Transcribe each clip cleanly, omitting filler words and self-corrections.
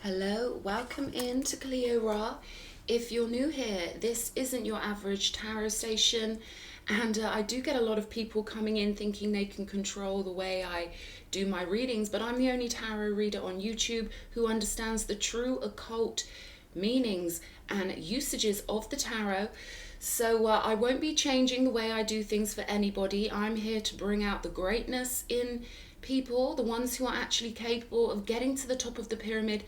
Hello, welcome into Cleo Ra. If you're new here, this isn't your average tarot station, and I do get a lot of people coming in thinking they can control the way I do my readings, but I'm the only tarot reader on YouTube who understands the true occult meanings and usages of the tarot. So I won't be changing the way I do things for anybody. I'm here to bring out the greatness in people, the ones who are actually capable of getting to the top of the pyramid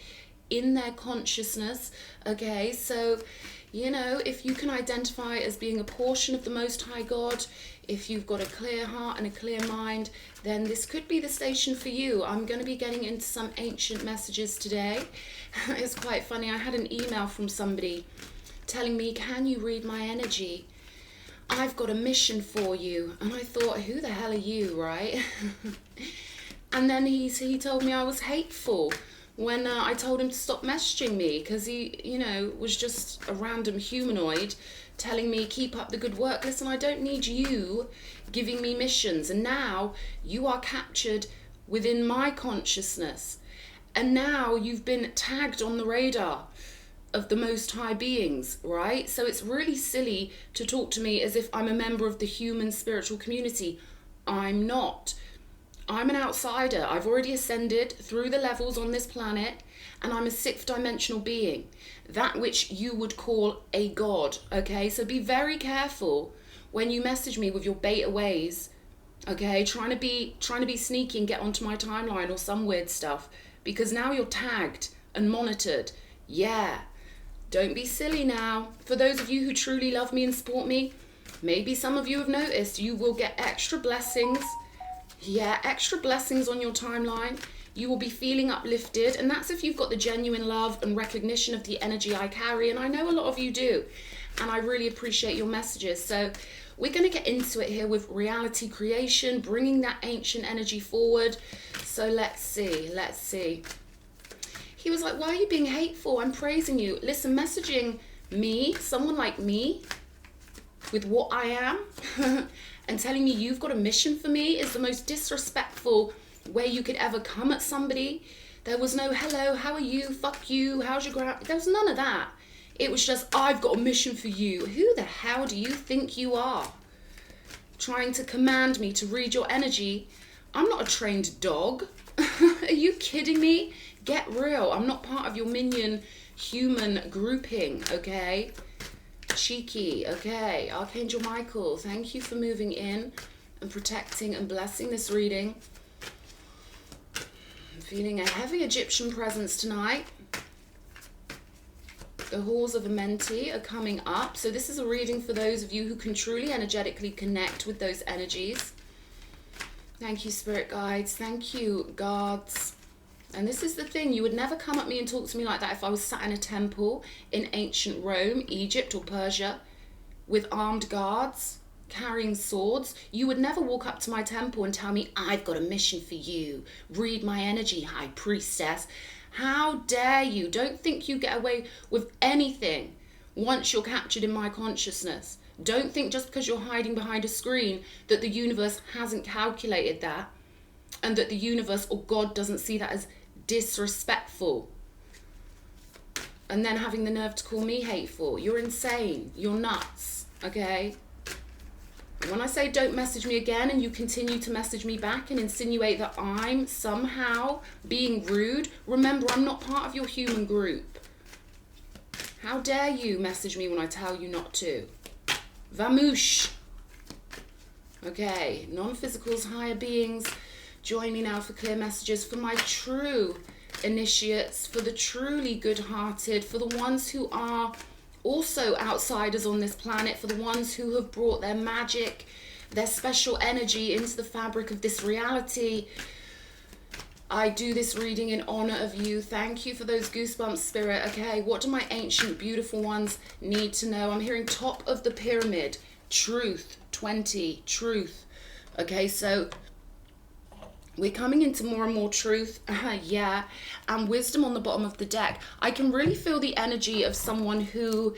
in their consciousness. Okay, so if you can identify as being a portion of the Most High God, if you've got a clear heart and a clear mind, then this could be the station for you. I'm going to be getting into some ancient messages today. It's quite funny. I had an email from somebody telling me, can you read my energy? I've got a mission for you. And I thought, who the hell are you, right? And then he told me I was hateful when I told him to stop messaging me, because he, was just a random humanoid telling me, keep up the good work. Listen, I don't need you giving me missions. And now you are captured within my consciousness. And now you've been tagged on the radar of the Most High beings, right? So it's really silly to talk to me as if I'm a member of the human spiritual community. I'm not. I'm an outsider. I've already ascended through the levels on this planet, and I'm a sixth dimensional being, that which you would call a god. Okay, so be very careful when you message me with your beta ways. Okay, trying to be sneaky and get onto my timeline or some weird stuff, because now you're tagged and monitored. Yeah, don't be silly now. For those of you who truly love me and support me, maybe some of you have noticed you will get extra blessings. Yeah, extra blessings on your timeline. You will be feeling uplifted, and that's if you've got the genuine love and recognition of the energy I carry, and I know a lot of you do, and I really appreciate your messages. So we're going to get into it here with reality creation, bringing that ancient energy forward. So let's see. He was like, why are you being hateful? I'm praising you. Listen, messaging me, someone like me, with what I am, and telling me you've got a mission for me is the most disrespectful way you could ever come at somebody. There was no, hello, how are you? Fuck you. How's your There was none of that. It was just, I've got a mission for you. Who the hell do you think you are? Trying to command me to read your energy. I'm not a trained dog. Are you kidding me? Get real. I'm not part of your minion human grouping, okay? Cheeky. Okay, Archangel Michael, thank you for moving in and protecting and blessing this reading. I'm feeling a heavy Egyptian presence tonight. The halls of Amenti are coming up. So this is a reading for those of you who can truly energetically connect with those energies. Thank you, spirit guides. Thank you, guards. And this is the thing, you would never come at me and talk to me like that if I was sat in a temple in ancient Rome, Egypt, or Persia with armed guards carrying swords. You would never walk up to my temple and tell me, I've got a mission for you. Read my energy, high priestess. How dare you? Don't think you get away with anything once you're captured in my consciousness. Don't think just because you're hiding behind a screen that the universe hasn't calculated that, and that the universe or God doesn't see that as disrespectful, and then having the nerve to call me hateful. You're insane. You're nuts. Okay? When I say don't message me again and you continue to message me back and insinuate that I'm somehow being rude, remember, I'm not part of your human group. How dare you message me when I tell you not to? Vamoosh. Okay, non-physicals, higher beings, join me now for clear messages for my true initiates, for the truly good-hearted, for the ones who are also outsiders on this planet, for the ones who have brought their magic, their special energy into the fabric of this reality. I do this reading in honor of you. Thank you for those goosebumps, spirit. Okay, what do my ancient, beautiful ones need to know? I'm hearing top of the pyramid, truth, 20, truth. Okay, so we're coming into more and more truth, yeah, and wisdom on the bottom of the deck. I can really feel the energy of someone who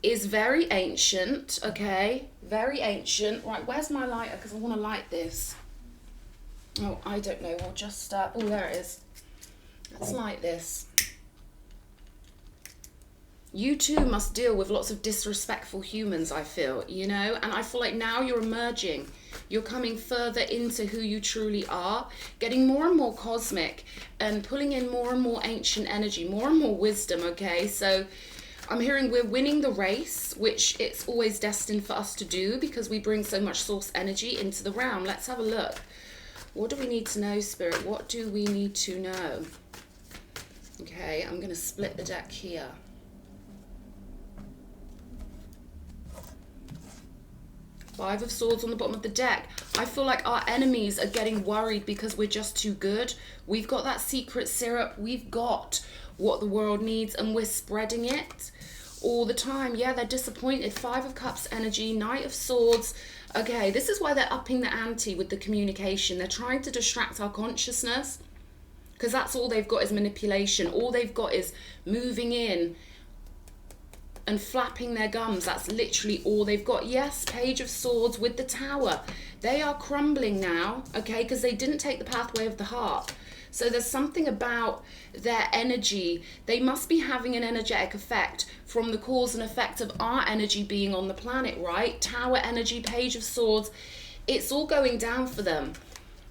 is very ancient, okay, very ancient. Right, where's my lighter? Because I want to light this. Oh, I don't know. We'll just, oh, there it is. Let's light this. You too must deal with lots of disrespectful humans, I feel, you know, and I feel like now you're emerging. You're coming further into who you truly are, getting more and more cosmic and pulling in more and more ancient energy, more and more wisdom, okay? So I'm hearing we're winning the race, which it's always destined for us to do because we bring so much source energy into the realm. Let's have a look. What do we need to know, Spirit? What do we need to know? Okay, I'm going to split the deck here. Five of Swords on the bottom of the deck. I feel like our enemies are getting worried because we're just too good. We've got that secret syrup. We've got what the world needs and we're spreading it all the time. Yeah, they're disappointed. Five of Cups energy, Knight of Swords. Okay, this is why they're upping the ante with the communication. They're trying to distract our consciousness because that's all they've got is manipulation. All they've got is moving in and flapping their gums. That's literally all they've got. Yes, Page of Swords with the Tower. They are crumbling now, okay, because they didn't take the pathway of the heart. So there's something about their energy. They must be having an energetic effect from the cause and effect of our energy being on the planet, right? Tower energy, Page of Swords. It's all going down for them.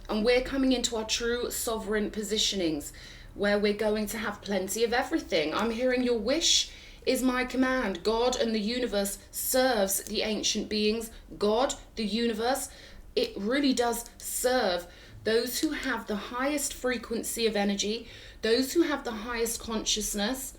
And we're coming into our true sovereign positionings where we're going to have plenty of everything. I'm hearing your wish is my command. God and the universe serves the ancient beings. God, the universe, it really does serve those who have the highest frequency of energy, those who have the highest consciousness,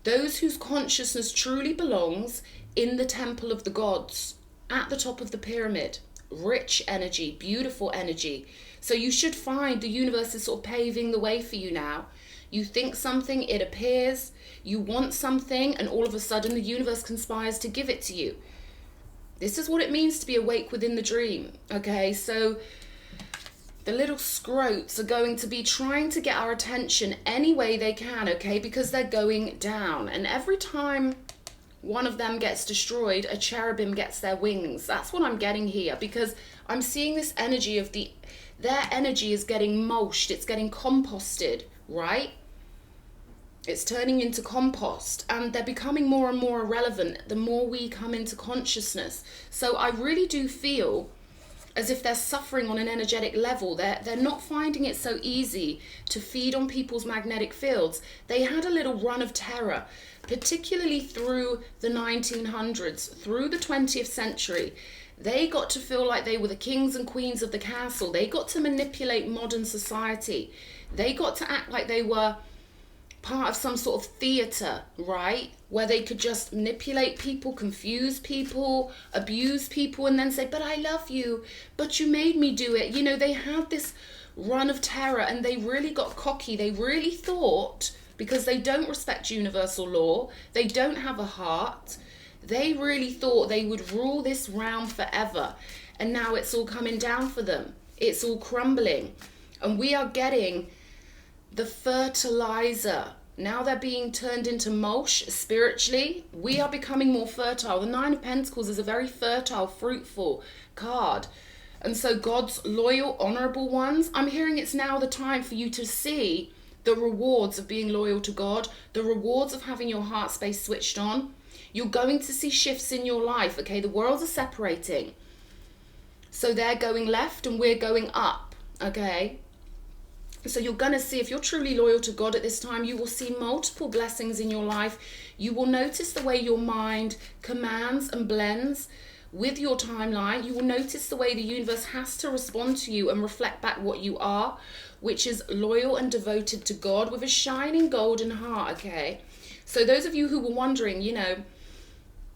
those whose consciousness truly belongs in the temple of the gods, at the top of the pyramid. Rich energy, beautiful energy. So you should find the universe is sort of paving the way for you now. You think something, it appears. You want something, and all of a sudden the universe conspires to give it to you. This is what it means to be awake within the dream, okay? So the little scrotes are going to be trying to get our attention any way they can, okay? Because they're going down. And every time one of them gets destroyed, a cherubim gets their wings. That's what I'm getting here, because I'm seeing this energy of their energy is getting mulched. It's getting composted, right? It's turning into compost, and they're becoming more and more irrelevant the more we come into consciousness. So I really do feel as if they're suffering on an energetic level. They're not finding it so easy to feed on people's magnetic fields. They had a little run of terror, particularly through the 1900s, through the 20th century. They got to feel like they were the kings and queens of the castle. They got to manipulate modern society. They got to act like they were part of some sort of theater, right? Where they could just manipulate people, confuse people, abuse people, and then say, but I love you, but you made me do it. You know, they had this run of terror, and they really got cocky. They really thought, because they don't respect universal law, they don't have a heart, they really thought they would rule this realm forever. And now it's all coming down for them. It's all crumbling. And we are getting the fertilizer. Now they're being turned into mulch spiritually. We are becoming more fertile. The Nine of Pentacles is a very fertile, fruitful card. And so God's loyal, honorable ones, I'm hearing it's now the time for you to see the rewards of being loyal to God, the rewards of having your heart space switched on. You're going to see shifts in your life, okay? The worlds are separating. So they're going left and we're going up, okay? So you're going to see, if you're truly loyal to God at this time, you will see multiple blessings in your life. You will notice the way your mind commands and blends with your timeline. You will notice the way the universe has to respond to you and reflect back what you are, which is loyal and devoted to God with a shining golden heart, okay? So those of you who were wondering, you know,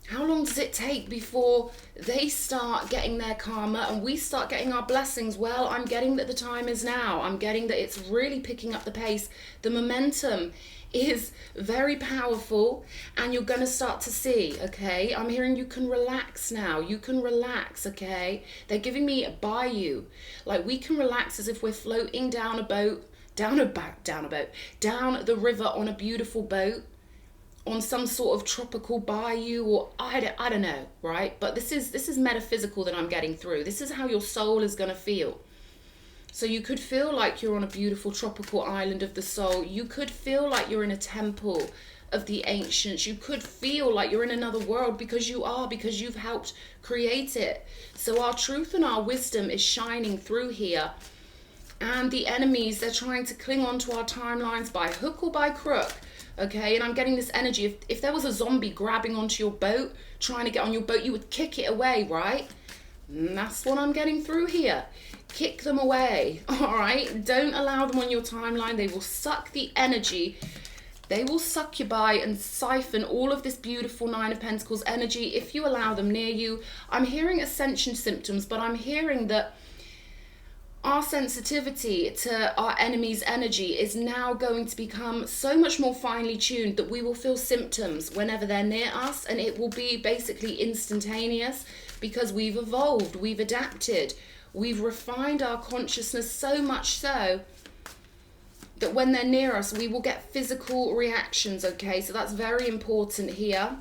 how long does it take before they start getting their karma and we start getting our blessings? Well, I'm getting that the time is now. I'm getting that it's really picking up the pace. The momentum is very powerful, and you're going to start to see, okay? I'm hearing you can relax now. You can relax, okay? They're giving me a bayou. Like, we can relax as if we're floating down a boat, down the river on a beautiful boat, on some sort of tropical bayou, or I don't know, right? But this is metaphysical that I'm getting through. This is how your soul is going to feel. So you could feel like you're on a beautiful tropical island of the soul. You could feel like you're in a temple of the ancients. You could feel like you're in another world, because you are, because you've helped create it. So our truth and our wisdom is shining through here. And the enemies, they're trying to cling on to our timelines by hook or by crook. Okay, and I'm getting this energy. If there was a zombie grabbing onto your boat, trying to get on your boat, you would kick it away, right? And that's what I'm getting through here. Kick them away, all right? Don't allow them on your timeline. They will suck the energy. They will suck you by and siphon all of this beautiful Nine of Pentacles energy if you allow them near you. I'm hearing ascension symptoms, but I'm hearing that our sensitivity to our enemy's energy is now going to become so much more finely tuned that we will feel symptoms whenever they're near us, and it will be basically instantaneous, because we've evolved, we've adapted, we've refined our consciousness so much so that when they're near us, we will get physical reactions, okay? So that's very important here.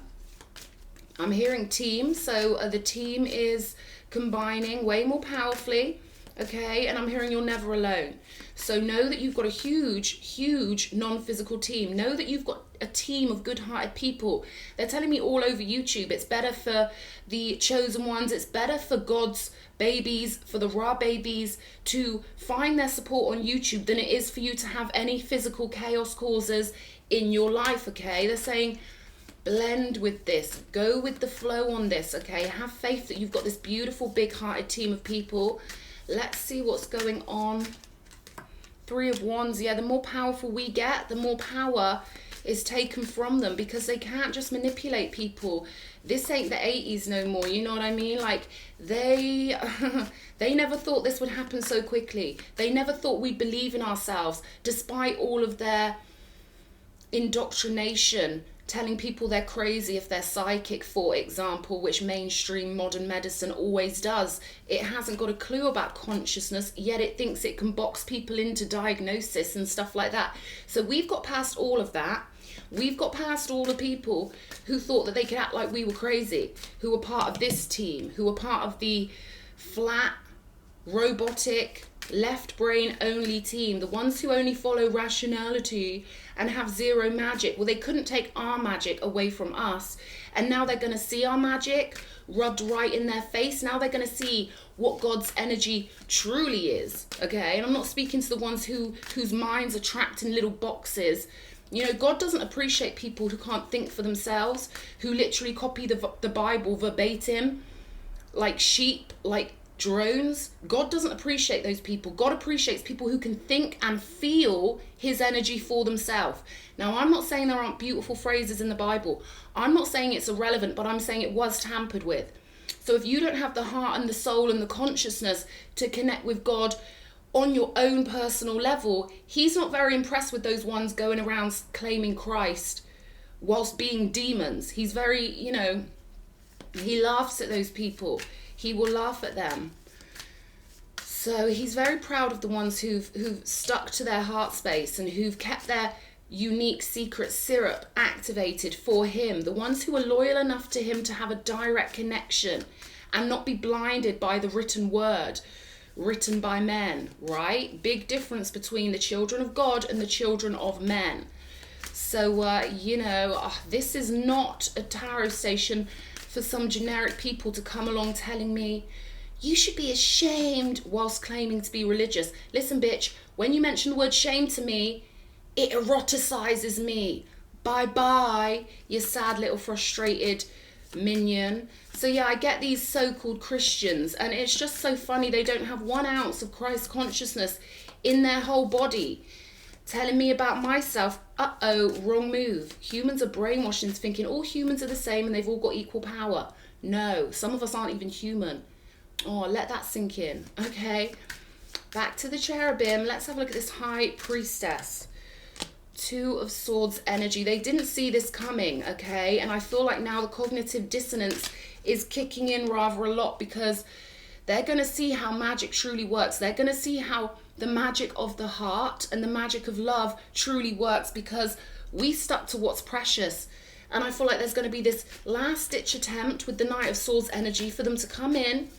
I'm hearing team, so the team is combining way more powerfully. Okay, and I'm hearing you're never alone. So know that you've got a huge non-physical team. Know that you've got a team of good-hearted people. They're telling me all over YouTube, it's better for the chosen ones, it's better for God's babies, for the Ra babies, to find their support on YouTube than it is for you to have any physical chaos causes in your life, okay? They're saying, blend with this, go with the flow on this, okay? Have faith that you've got this beautiful, big-hearted team of people. Let's see what's going on. Three of Wands. Yeah, the more powerful we get, the more power is taken from them, because they can't just manipulate people. This ain't the 80s no more, you know what I mean? Like, they never thought this would happen so quickly. They never thought we'd believe in ourselves, despite all of their indoctrination, telling people they're crazy if they're psychic, for example, which mainstream modern medicine always does. It hasn't got a clue about consciousness, yet it thinks it can box people into diagnosis and stuff like that. So we've got past all of that. We've got past all the people who thought that they could act like we were crazy, who were part of this team, who were part of the flat, robotic, left brain only team, the ones who only follow rationality and have zero magic. Well, they couldn't take our magic away from us, and now they're going to see our magic rubbed right in their face. Now they're going to see what God's energy truly is, okay? And I'm not speaking to the ones whose minds are trapped in little boxes. You know, God doesn't appreciate people who can't think for themselves, who literally copy the Bible verbatim like sheep, like drones. God doesn't appreciate those people. God appreciates people who can think and feel his energy for themselves. Now, I'm not saying there aren't beautiful phrases in the Bible. I'm not saying it's irrelevant, but I'm saying it was tampered with. So if you don't have the heart and the soul and the consciousness to connect with God on your own personal level, he's not very impressed with those ones going around claiming Christ whilst being demons. He's very, you know, he laughs at those people. He will laugh at them. So he's very proud of the ones who've stuck to their heart space and who've kept their unique secret syrup activated for him. The ones who are loyal enough to him to have a direct connection and not be blinded by the written word written by men, right? Big difference between the children of God and the children of men. So, you know, this is not a tarot station for some generic people to come along telling me you should be ashamed whilst claiming to be religious. Listen, bitch, when you mention the word shame to me, it eroticizes me. Bye-bye, you sad little frustrated minion. So yeah, I get these so-called Christians, and it's just so funny. They don't have 1 ounce of Christ consciousness in their whole body. Telling me about myself, wrong move. Humans are brainwashed into thinking all humans are the same and they've all got equal power. No, some of us aren't even human. Oh, let that sink in, okay? Back to the cherubim. Let's have a look at this High Priestess. 2 of Swords energy. They didn't see this coming, okay? And I feel like now the cognitive dissonance is kicking in rather a lot, because they're going to see how magic truly works. They're going to see how the magic of the heart and the magic of love truly works, because we stuck to what's precious. And I feel like there's going to be this last ditch attempt with the Knight of Swords energy for them to come in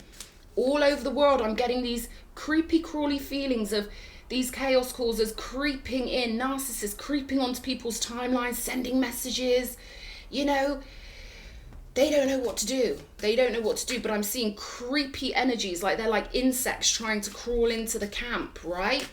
all over the world. I'm getting these creepy crawly feelings of these chaos causers creeping in, narcissists creeping onto people's timelines, sending messages, you know, they don't know what to do. They don't know what to do, but I'm seeing creepy energies, like they're like insects trying to crawl into the camp, right?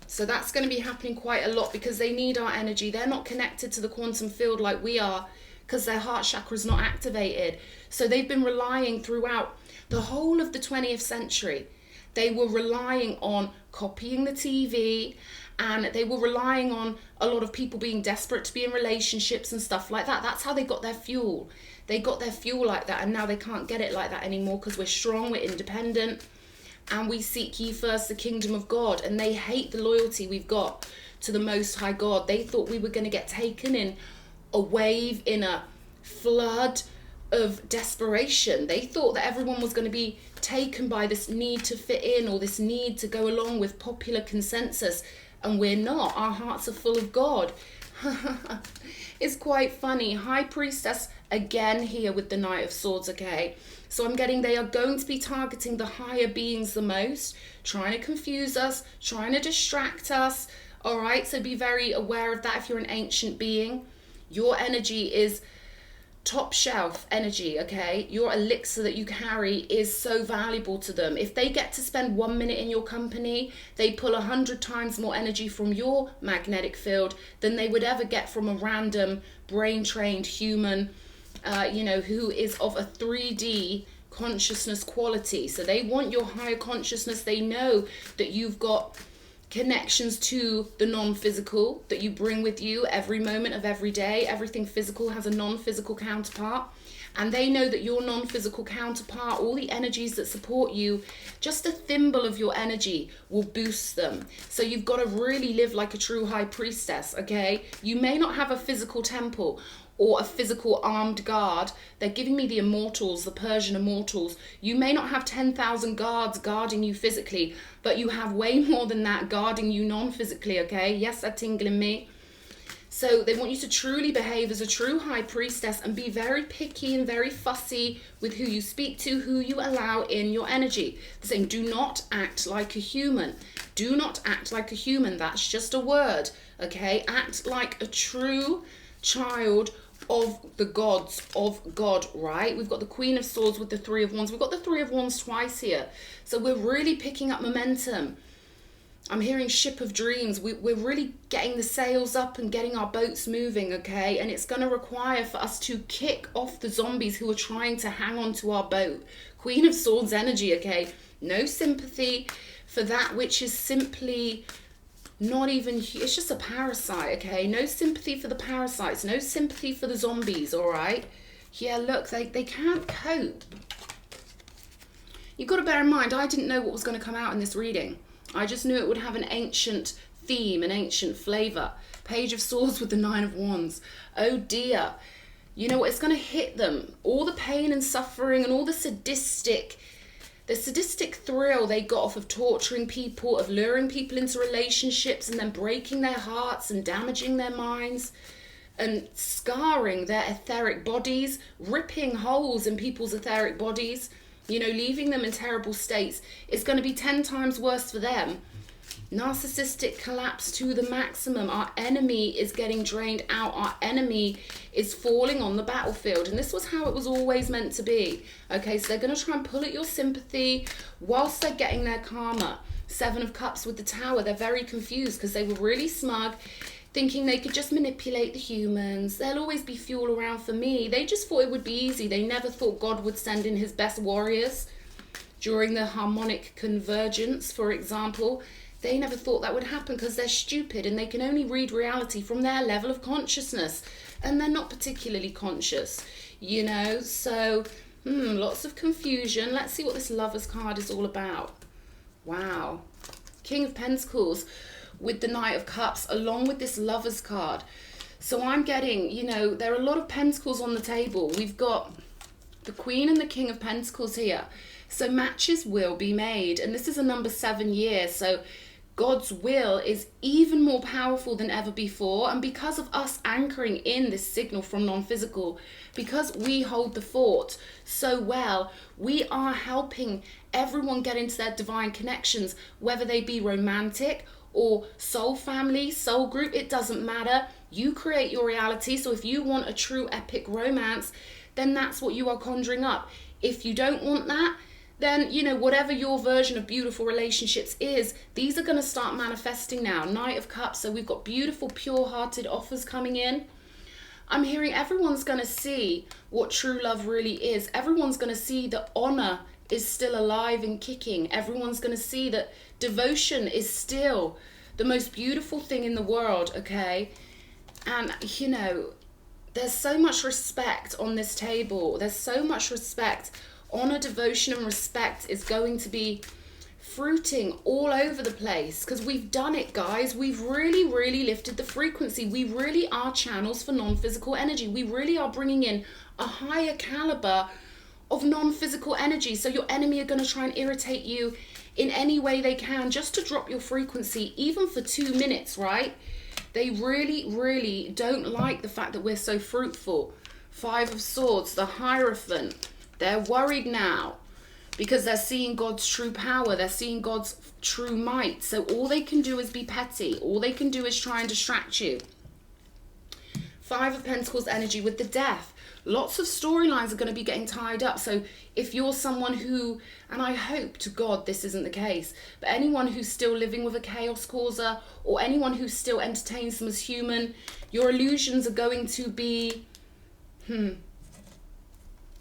So that's going to be happening quite a lot because they need our energy. They're not connected to the quantum field like we are because their heart chakra is not activated. So they've been relying throughout the whole of the 20th century. They were relying on copying the TV, and they were relying on a lot of people being desperate to be in relationships and stuff like that. That's how they got their fuel. They got their fuel like that, and now they can't get it like that anymore because we're strong, we're independent, and we seek ye first the kingdom of God. And they hate the loyalty we've got to the Most High God. They thought we were going to get taken in a wave, in a flood of desperation. They thought that everyone was going to be taken by this need to fit in, or this need to go along with popular consensus, and we're not. Our hearts are full of God. It's quite funny. High Priestess again here with the Knight of Swords, okay? So I'm getting they are going to be targeting the higher beings the most, trying to confuse us, trying to distract us, all right? So be very aware of that if you're an ancient being. Your energy is top shelf energy, okay? Your elixir that you carry is so valuable to them. If they get to spend 1 minute in your company, they pull 100 times more energy from your magnetic field than they would ever get from a random brain-trained human, you know, who is of a 3D consciousness quality. So they want your higher consciousness. They know that you've got connections to the non-physical that you bring with you every moment of every day. Everything physical has a non-physical counterpart, and they know that your non-physical counterpart, all the energies that support you, just a thimble of your energy will boost them. So you've got to really live like a true high priestess, okay? You may not have a physical temple or a physical armed guard. They're giving me the immortals, the Persian immortals. You may not have 10,000 guards guarding you physically, but you have way more than that guarding you non-physically, okay? Yes, that tingle in me. So they want you to truly behave as a true high priestess and be very picky and very fussy with who you speak to, who you allow in your energy. They're saying, do not act like a human. Do not act like a human. That's just a word, okay? Act like a true child of the gods, of God, right? We've got the Queen of Swords with the Three of Wands. We've got the Three of Wands twice here. So we're really picking up momentum. I'm hearing ship of dreams. We're really getting the sails up and getting our boats moving, okay? And it's going to require for us to kick off the zombies who are trying to hang on to our boat. Queen of Swords energy, okay? No sympathy for that which is simply not even, it's just a parasite, okay? No sympathy for the parasites, no sympathy for the zombies, all right? Yeah, look, they can't cope. You've got to bear in mind, I didn't know what was going to come out in this reading. I just knew it would have an ancient theme, an ancient flavour. Page of Swords with the Nine of Wands. Oh dear. You know what, it's going to hit them. All the pain and suffering and all the sadistic thrill they got off of torturing people, of luring people into relationships and then breaking their hearts and damaging their minds and scarring their etheric bodies, ripping holes in people's etheric bodies, you know, leaving them in terrible states. It's going to be 10 times worse for them. Narcissistic collapse to the maximum. Our enemy is getting drained out. Our enemy is falling on the battlefield. And this was how it was always meant to be. Okay, so they're going to try and pull at your sympathy whilst they're getting their karma. Seven of Cups with the Tower. They're very confused because they were really smug, thinking they could just manipulate the humans. There'll always be fuel around for me. They just thought it would be easy. They never thought God would send in his best warriors during the harmonic convergence, for example. They never thought that would happen because they're stupid and they can only read reality from their level of consciousness. And they're not particularly conscious, you know. So, lots of confusion. Let's see what this Lover's card is all about. Wow. King of Pentacles with the Knight of Cups along with this Lover's card. So I'm getting, you know, there are a lot of pentacles on the table. We've got the Queen and the King of Pentacles here. So matches will be made. And this is a number 7 year. So God's will is even more powerful than ever before. And because of us anchoring in this signal from non-physical, because we hold the fort so well, we are helping everyone get into their divine connections, whether they be romantic or soul family, soul group, it doesn't matter. You create your reality. So if you want a true epic romance, then that's what you are conjuring up. If you don't want that, then, you know, whatever your version of beautiful relationships is, these are going to start manifesting now. Knight of Cups. So we've got beautiful, pure-hearted offers coming in. I'm hearing everyone's going to see what true love really is. Everyone's going to see that honor is still alive and kicking. Everyone's going to see that devotion is still the most beautiful thing in the world, okay? And, you know, there's so much respect on this table. There's so much respect. Honor, devotion, and respect is going to be fruiting all over the place, because we've done it, guys. We've really lifted the frequency. We really are channels for non-physical energy. We really are bringing in a higher caliber of non-physical energy. So your enemy are going to try and irritate you in any way they can just to drop your frequency, even for 2 minutes, right? They really don't like the fact that we're so fruitful. 5 of Swords, the Hierophant. They're worried now because they're seeing God's true power. They're seeing God's true might. So all they can do is be petty. All they can do is try and distract you. 5 of Pentacles energy with the Death. Lots of storylines are going to be getting tied up. So if you're someone who, and I hope to God this isn't the case, but anyone who's still living with a chaos causer, or anyone who still entertains them as human, your illusions are going to be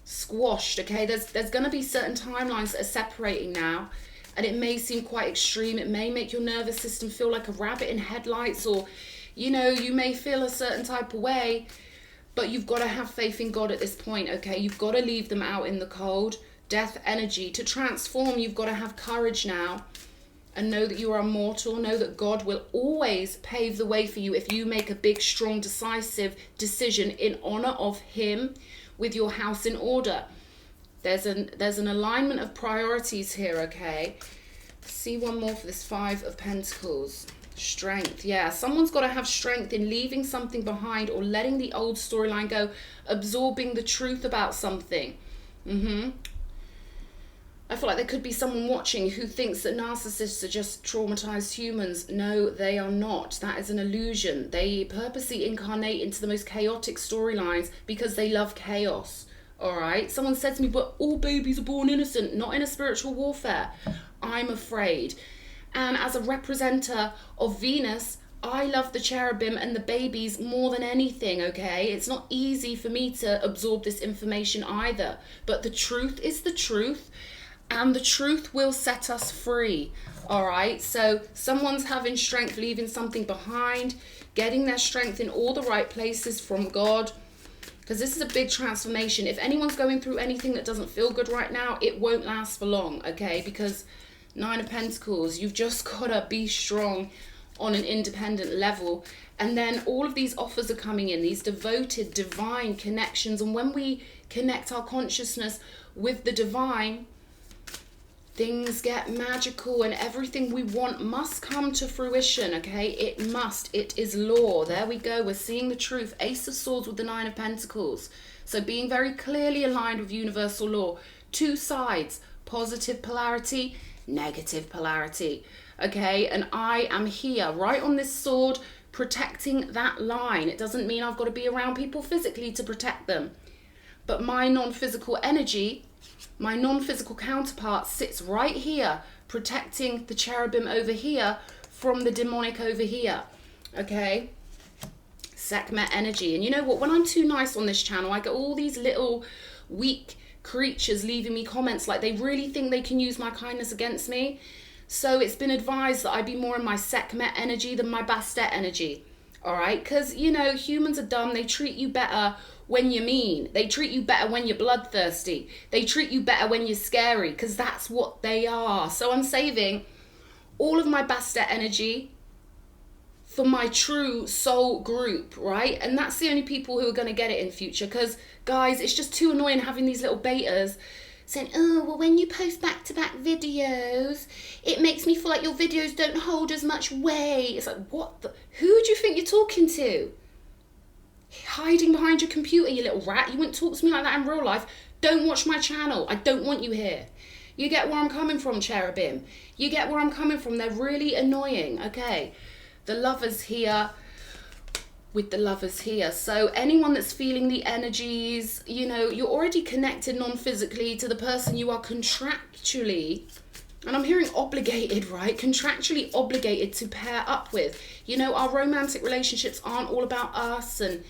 squashed, okay? There's going to be certain timelines that are separating now, and it may seem quite extreme. It may make your nervous system feel like a rabbit in headlights, or, you know, you may feel a certain type of way, but you've got to have faith in God at this point, okay? You've got to leave them out in the cold. Death energy. To transform, you've got to have courage now and know that you are immortal. Know that God will always pave the way for you if you make a big, strong, decisive decision in honor of Him, with your house in order. There's an alignment of priorities here, okay? See one more for this 5 of Pentacles. Strength. Yeah, someone's got to have strength in leaving something behind or letting the old storyline go, absorbing the truth about something. I feel like there could be someone watching who thinks that narcissists are just traumatized humans. No, they are not. That is an illusion. They purposely incarnate into the most chaotic storylines because they love chaos. All right? Someone said to me, but all babies are born innocent, not in a spiritual warfare. I'm afraid. And as a representer of Venus, I love the cherubim and the babies more than anything, okay? It's not easy for me to absorb this information either. But the truth is the truth. And the truth will set us free, all right? So someone's having strength, leaving something behind, getting their strength in all the right places from God, because this is a big transformation. If anyone's going through anything that doesn't feel good right now, it won't last for long, okay? Because 9 of Pentacles, you've just got to be strong on an independent level. And then all of these offers are coming in, these devoted, divine connections. And when we connect our consciousness with the divine, things get magical, and everything we want must come to fruition, okay? It must. It is law. There we go. We're seeing the truth. Ace of Swords with the 9 of Pentacles. So being very clearly aligned with universal law. 2 sides, positive polarity, negative polarity, okay? And I am here right on this sword protecting that line. It doesn't mean I've got to be around people physically to protect them, but my non-physical energy, my non-physical counterpart, sits right here protecting the cherubim over here from the demonic over here, okay? Sekhmet energy. And you know what, when I'm too nice on this channel, I get all these little weak creatures leaving me comments like they really think they can use my kindness against me. So it's been advised that I be more in my Sekhmet energy than my Bastet energy, all right? Because, you know, humans are dumb. They treat you better when you're mean. They treat you better when you're bloodthirsty. They treat you better when you're scary, because that's what they are. So I'm saving all of my Bastet energy for my true soul group, right? And that's the only people who are going to get it in future, because, guys, it's just too annoying having these little betas saying, oh, well, when you post back-to-back videos, it makes me feel like your videos don't hold as much weight. It's like, what the? Who do you think you're talking to? Hiding behind your computer, you little rat. You wouldn't talk to me like that in real life. Don't watch my channel. I don't want you here. You get where I'm coming from, cherubim? You get where I'm coming from? They're really annoying. Okay, the Lovers here with the Lovers here. So anyone that's feeling the energies, you know, you're already connected non-physically to the person you are contractually, and I'm hearing obligated, right? Contractually obligated to pair up with. You know, our romantic relationships aren't all about us, and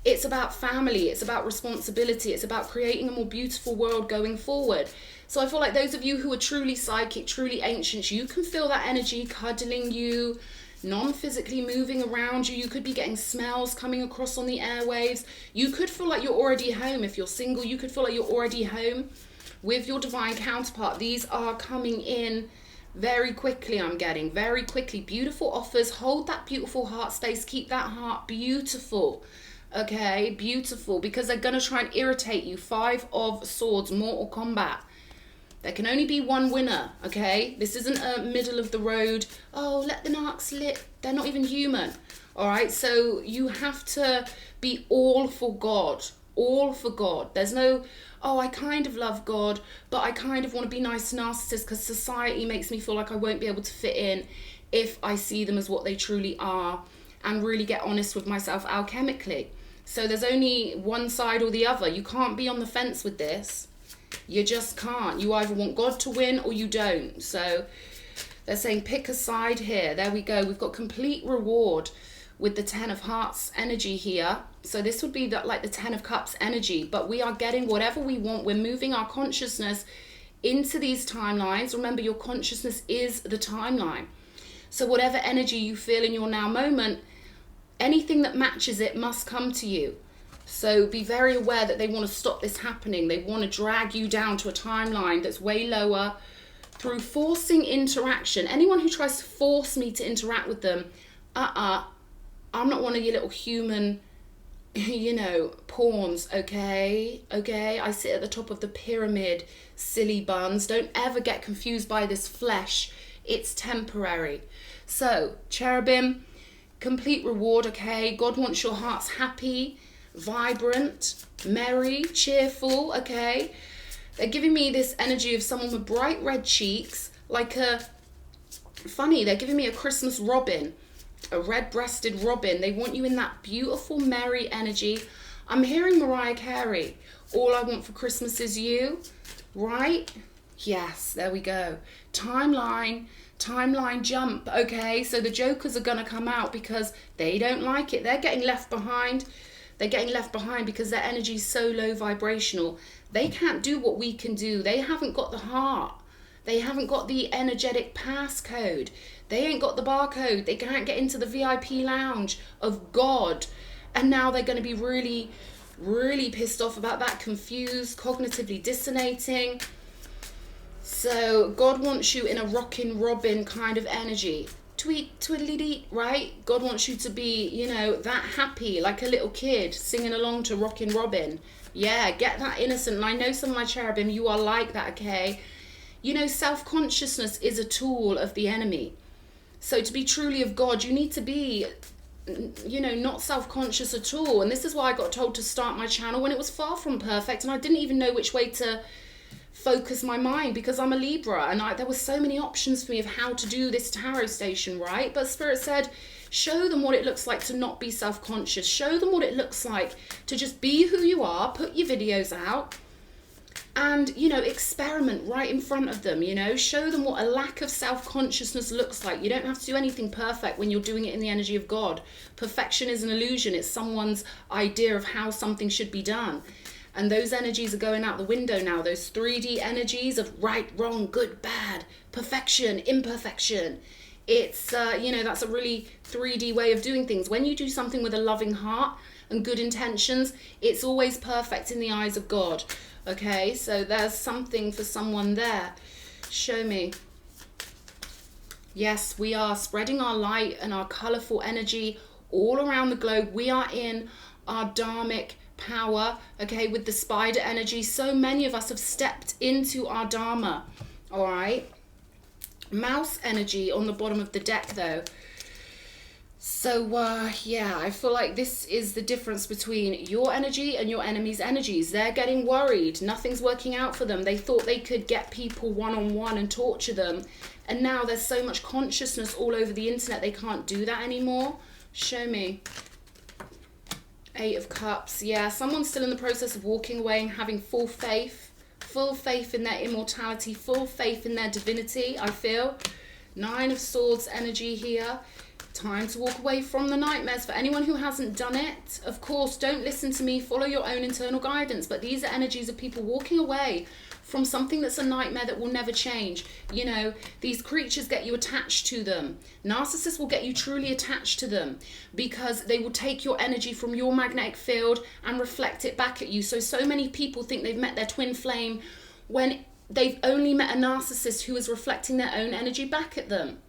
it's about family, it's about responsibility, it's about creating a more beautiful world going forward. So I feel like those of you who are truly psychic, truly ancient, you can feel that energy cuddling you, non-physically moving around you. You could be getting smells coming across on the airwaves. You could feel like you're already home. If you're single, you could feel like you're already home with your divine counterpart. These are coming in very quickly. I'm getting very quickly beautiful offers. Hold that beautiful heart space. Keep that heart beautiful. Okay, beautiful, because they're going to try and irritate you. 5 of Swords, Mortal Kombat. There can only be one winner, okay? This isn't a middle of the road, oh, let the narc slip. They're not even human, all right? So you have to be all for God, all for God. There's no, oh, I kind of love God, but I kind of want to be nice to narcissists because society makes me feel like I won't be able to fit in if I see them as what they truly are and really get honest with myself alchemically. So there's only one side or the other. You can't be on the fence with this. You just can't. You either want God to win or you don't. So they're saying pick a side here. There we go. We've got complete reward with the 10 of Hearts energy here. So this would be like the 10 of Cups energy. But we are getting whatever we want. We're moving our consciousness into these timelines. Remember, your consciousness is the timeline. So whatever energy you feel in your now moment, anything that matches it must come to you. So be very aware that they want to stop this happening. They want to drag you down to a timeline that's way lower through forcing interaction. Anyone who tries to force me to interact with them, I'm not one of your little human, you know, pawns, okay? Okay, I sit at the top of the pyramid, silly buns. Don't ever get confused by this flesh. It's temporary. So, cherubim, complete reward, okay? God wants your hearts happy, vibrant, merry, cheerful, okay? They're giving me this energy of someone with bright red cheeks, like they're giving me a Christmas robin, a red-breasted robin. They want you in that beautiful, merry energy. I'm hearing Mariah Carey, All I Want for Christmas Is You, right? Yes, there we go. Timeline jump, okay? So the jokers are going to come out because they don't like it. They're getting left behind. They're getting left behind because their energy is so low vibrational. They can't do what we can do. They haven't got the heart. They haven't got the energetic passcode. They ain't got the barcode. They can't get into the VIP lounge of God. And now they're going to be really, really pissed off about that, confused, cognitively dissonating. So God wants you in a rockin' robin kind of energy. Tweet, twiddly-dee, right? God wants you to be, you know, that happy, like a little kid singing along to Rockin' Robin. Yeah, get that innocent. And I know some of my cherubim, you are like that, okay? You know, self-consciousness is a tool of the enemy. So to be truly of God, you need to be, you know, not self-conscious at all. And this is why I got told to start my channel when it was far from perfect. And I didn't even know which way to focus my mind because I'm a Libra, and there were so many options for me of how to do this tarot station, right? But Spirit said, show them what it looks like to not be self-conscious. Show them what it looks like to just be who you are, put your videos out, and, you know, experiment right in front of them, you know. Show them what a lack of self-consciousness looks like. You don't have to do anything perfect when you're doing it in the energy of God. Perfection is an illusion. It's someone's idea of how something should be done. And those energies are going out the window now. Those 3D energies of right, wrong, good, bad, perfection, imperfection. It's, you know, that's a really 3D way of doing things. When you do something with a loving heart and good intentions, it's always perfect in the eyes of God. Okay, so there's something for someone there. Show me. Yes, we are spreading our light and our colorful energy all around the globe. We are in our dharmic power, okay, with the spider energy. So many of us have stepped into our dharma, all right? Mouse energy on the bottom of the deck, though. So, yeah, I feel like this is the difference between your energy and your enemy's energies. They're getting worried. Nothing's working out for them. They thought they could get people one-on-one and torture them. And now there's so much consciousness all over the internet, they can't do that anymore. Show me. 8 of Cups. Yeah, someone's still in the process of walking away and having full faith in their immortality, full faith in their divinity, I feel. 9 of Swords energy here. Time to walk away from the nightmares. For anyone who hasn't done it, of course, don't listen to me, follow your own internal guidance. But these are energies of people walking away from something that's a nightmare that will never change. You know, these creatures get you attached to them. Narcissists will get you truly attached to them because they will take your energy from your magnetic field and reflect it back at you. So many people think they've met their twin flame when they've only met a narcissist who is reflecting their own energy back at them.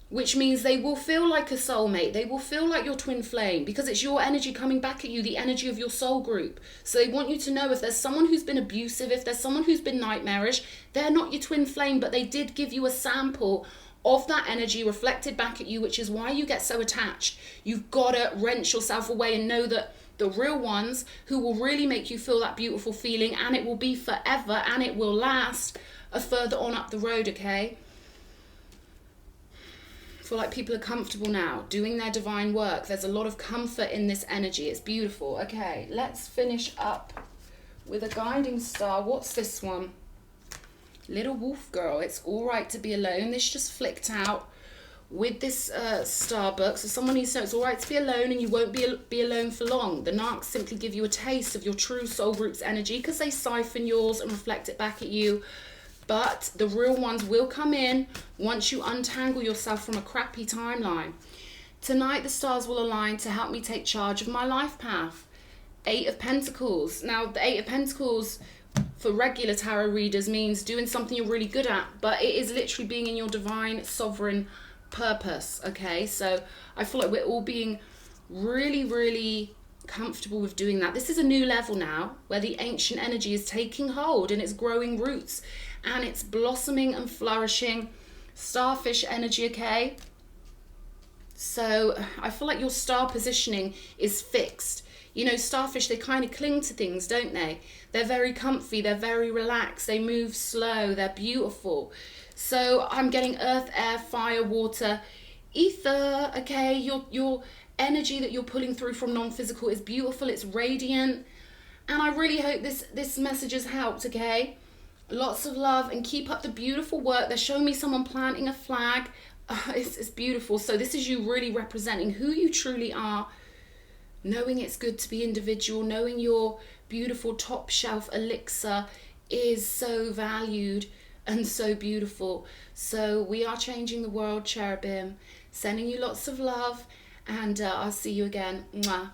Which means they will feel like a soulmate. They will feel like your twin flame because it's your energy coming back at you, the energy of your soul group. So they want you to know if there's someone who's been abusive, if there's someone who's been nightmarish, they're not your twin flame, but they did give you a sample of that energy reflected back at you, which is why you get so attached. You've got to wrench yourself away and know that the real ones who will really make you feel that beautiful feeling, and it will be forever and it will last, are further on up the road, okay? I feel like people are comfortable now doing their divine work. There's a lot of comfort in this energy. It's beautiful. Okay, let's finish up with a guiding star. What's this one? Little wolf girl. It's all right to be alone. This just flicked out with this star book. So someone needs to know it's all right to be alone and you won't be alone for long. The narcs simply give you a taste of your true soul group's energy because they siphon yours and reflect it back at you. But the real ones will come in once you untangle yourself from a crappy timeline. Tonight, the stars will align to help me take charge of my life path. 8 of Pentacles. Now, the 8 of Pentacles for regular tarot readers means doing something you're really good at, but it is literally being in your divine sovereign purpose, okay? So I feel like we're all being really, really comfortable with doing that. This is a new level now where the ancient energy is taking hold and it's growing roots and it's blossoming and flourishing. Starfish energy, okay? So I feel like your star positioning is fixed. You know, starfish, they kind of cling to things, don't they? They're very comfy, they're very relaxed, they move slow, they're beautiful. So I'm getting earth, air, fire, water, ether, okay? Your energy that you're pulling through from non-physical is beautiful, it's radiant. And I really hope this message has helped, okay? Lots of love and keep up the beautiful work. They're showing me someone planting a flag. It's beautiful. So this is you really representing who you truly are, knowing it's good to be individual, knowing your beautiful top shelf elixir is so valued and so beautiful. So we are changing the world, cherubim. Sending you lots of love, and I'll see you again. Mwah.